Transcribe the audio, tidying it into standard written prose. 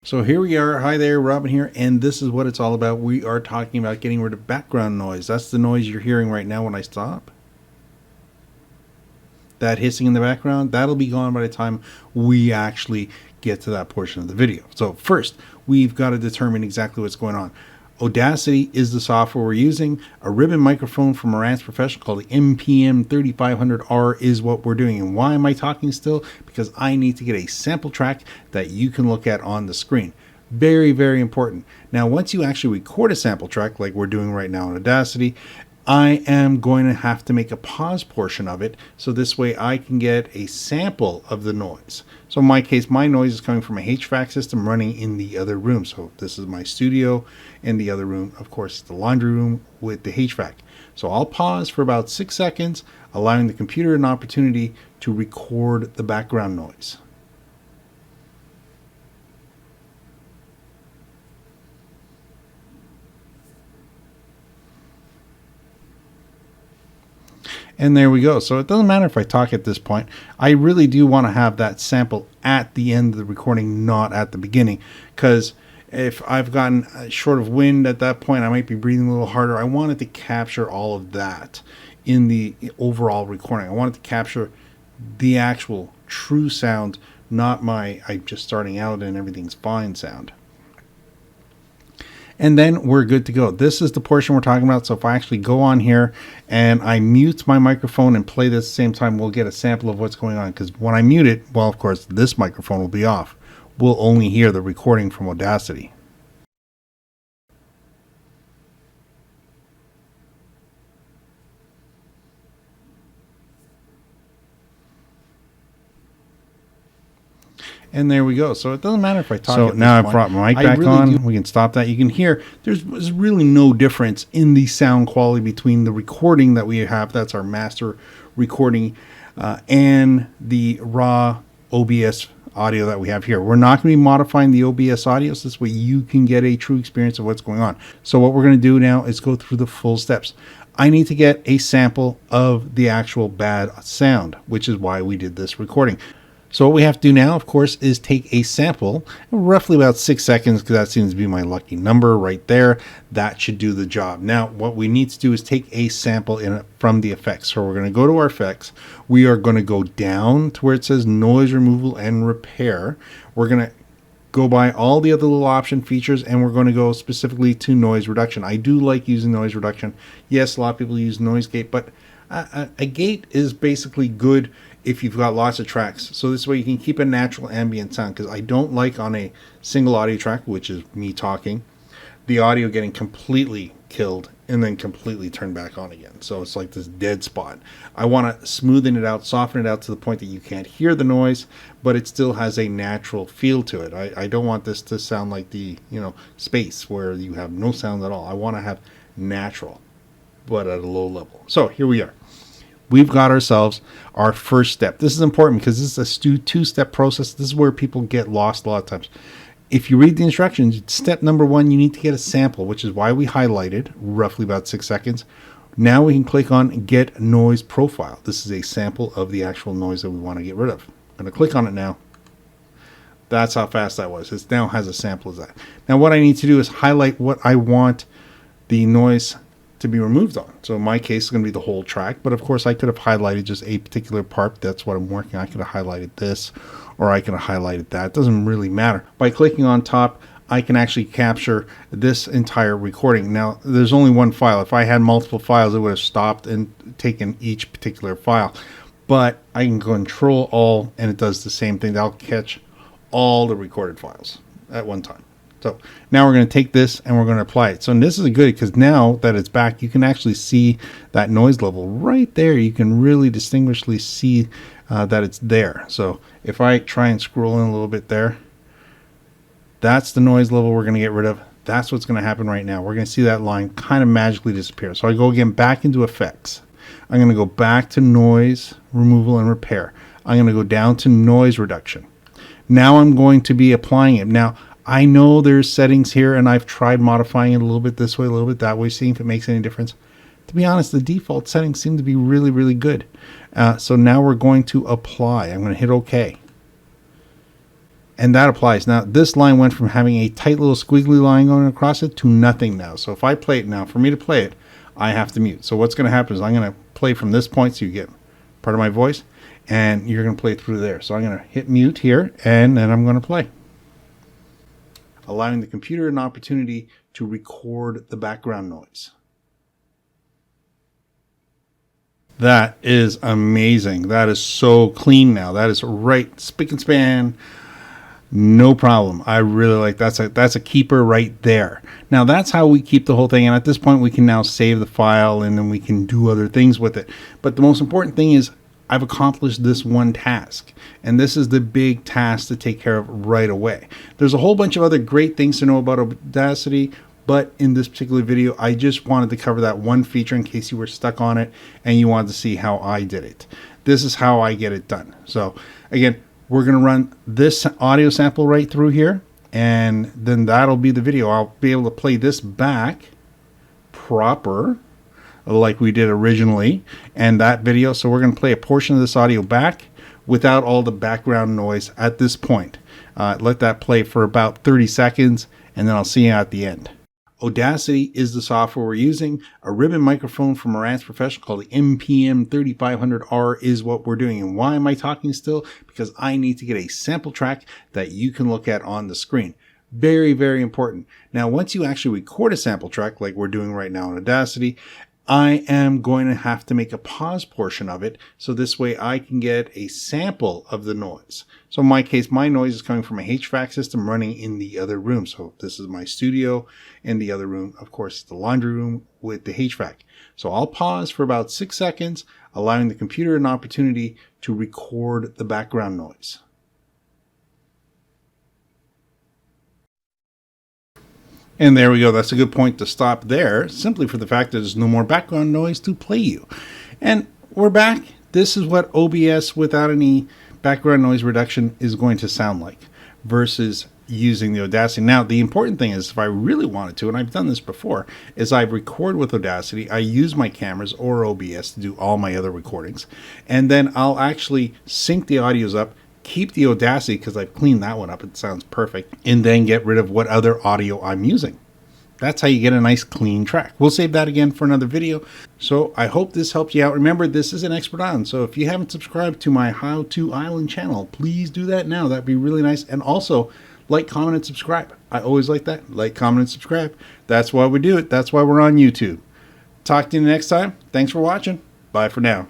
So here we are. Hi there, Robin here, and this is what it's all about. We are talking about getting rid of background noise. That's the noise you're hearing right now when I stop. That hissing in the background, that'll be gone by the time we actually get to that portion of the video. So first, we've got to determine exactly what's going on. Audacity is the software we're using. A ribbon microphone from Marantz Professional called the MPM 3500R is what we're doing. And why am I talking still? Because I need to get a sample track that you can look at on the screen. Very, very important. Now, once you actually record a sample track like we're doing right now in Audacity, I am going to have to make a pause portion of it, so this way I can get a sample of the noise. So in my case, my noise is coming from a HVAC system running in the other room. So this is my studio, and the other room, of course, is the laundry room with the HVAC. So I'll pause for about 6 seconds, allowing the computer an opportunity to record the background noise. And there we go. So it doesn't matter if I talk at this point. I really do want to have that sample at the end of the recording, not at the beginning. Because if I've gotten short of wind at that point, I might be breathing a little harder. I wanted to capture all of that in the overall recording. I wanted to capture the actual true sound, not my I'm just starting out and everything's fine sound. And then we're good to go. This is the portion we're talking about. So if I actually go on here and I mute my microphone and play this at the same time, we'll get a sample of what's going on. Because when I mute it, well, of course, this microphone will be off. We'll only hear the recording from Audacity. And there we go. So it doesn't matter if I talk. So now I've brought my mic back on. We can stop that. You can hear there's really no difference in the sound quality between the recording that we have. That's our master recording and the raw OBS audio that we have here. We're not going to be modifying the OBS audio. So this way you can get a true experience of what's going on. So what we're going to do now is go through the full steps. I need to get a sample of the actual bad sound, which is why we did this recording. So what we have to do now, of course, is take a sample, roughly about 6 seconds, because that seems to be my lucky number right there. That should do the job. Now, what we need to do is take a sample from the effects. So we're going to go to our effects. We are going to go down to where it says noise removal and repair. We're going to go by all the other little option features, and we're going to go specifically to noise reduction. I do like using noise reduction. Yes, a lot of people use noise gate, but a gate is basically good if you've got lots of tracks. So this way you can keep a natural ambient sound, because I don't like on a single audio track, which is me talking, the audio getting completely killed and then completely turned back on again. So it's like this dead spot. I want to smoothen it out, soften it out to the point that you can't hear the noise, but it still has a natural feel to it. I don't want this to sound like the space where you have no sound at all. I want to have natural, but at a low level. So here we are. We've got ourselves our first step. This is important because this is a two-step process. This is where people get lost a lot of times. If you read the instructions, step number 1, you need to get a sample, which is why we highlighted roughly about 6 seconds. Now we can click on Get Noise Profile. This is a sample of the actual noise that we want to get rid of. I'm going to click on it now. That's how fast that was. It now has a sample of that. Now what I need to do is highlight what I want the noise to be removed on. So in my case, it's going to be the whole track, but of course I could have highlighted just a particular part. That's what I'm working on. I could have highlighted this, or I could have highlighted that. It doesn't really matter. By clicking on top, I can actually capture this entire recording. Now, there's only one file. If I had multiple files, it would have stopped and taken each particular file. But I can control all, and it does the same thing. That'll catch all the recorded files at one time. So now we're going to take this and we're going to apply it. So this is good because now that it's back, you can actually see that noise level right there. You can really distinguishedly see that it's there. So if I try and scroll in a little bit there, that's the noise level we're going to get rid of. That's what's going to happen right now. We're going to see that line kind of magically disappear. So I go again back into effects. I'm going to go back to noise removal and repair. I'm going to go down to noise reduction. Now I'm going to be applying it. Now, I know there's settings here, and I've tried modifying it a little bit this way, a little bit that way, seeing if it makes any difference. To be honest, the default settings seem to be really, really good. So now we're going to apply. I'm going to hit OK. And that applies. Now, this line went from having a tight little squiggly line going across it to nothing now. So if I play it now, for me to play it, I have to mute. So what's going to happen is I'm going to play from this point so you get part of my voice, and you're going to play through there. So I'm going to hit mute here, and then I'm going to play, allowing the computer an opportunity to record the background noise. That is amazing. That is so clean now. That is right spick and span. No problem. I really like that's a keeper right there. Now that's how we keep the whole thing. And at this point we can now save the file and then we can do other things with it. But the most important thing is I've accomplished this one task. And this is the big task to take care of right away. There's a whole bunch of other great things to know about Audacity. But in this particular video, I just wanted to cover that one feature in case you were stuck on it and you wanted to see how I did it. This is how I get it done. So again, we're going to run this audio sample right through here, and then that'll be the video. I'll be able to play this back proper like we did originally and that video. So we're going to play a portion of this audio back without all the background noise at this point. Let that play for about 30 seconds, and then I'll see you at the end. Audacity is the software we're using. A ribbon microphone from Marantz Professional called the MPM 3500R is what we're doing. And why am I talking still? Because I need to get a sample track that you can look at on the screen. Very, very important. Now, once you actually record a sample track like we're doing right now in Audacity, I am going to have to make a pause portion of it, so this way I can get a sample of the noise. So in my case, my noise is coming from a HVAC system running in the other room. So this is my studio, and the other room, of course, the laundry room with the HVAC. So I'll pause for about 6 seconds, allowing the computer an opportunity to record the background noise. And there we go. That's a good point to stop there, simply for the fact that there's no more background noise to play you. And we're back. This is what OBS without any background noise reduction is going to sound like versus using the Audacity. Now, the important thing is if I really wanted to, and I've done this before, is I record with Audacity. I use my cameras or OBS to do all my other recordings. And then I'll actually sync the audios up, keep the Audacity because I've cleaned that one up. It sounds perfect. And then get rid of what other audio I'm using. That's how you get a nice clean track. We'll save that again for another video. So I hope this helped you out. Remember, this is an expert on. So if you haven't subscribed to my How to Island channel, please do that now. That'd be really nice. And also like, comment, and subscribe. I always like that. Like, comment, and subscribe. That's why we do it. That's why we're on YouTube. Talk to you next time. Thanks for watching. Bye for now.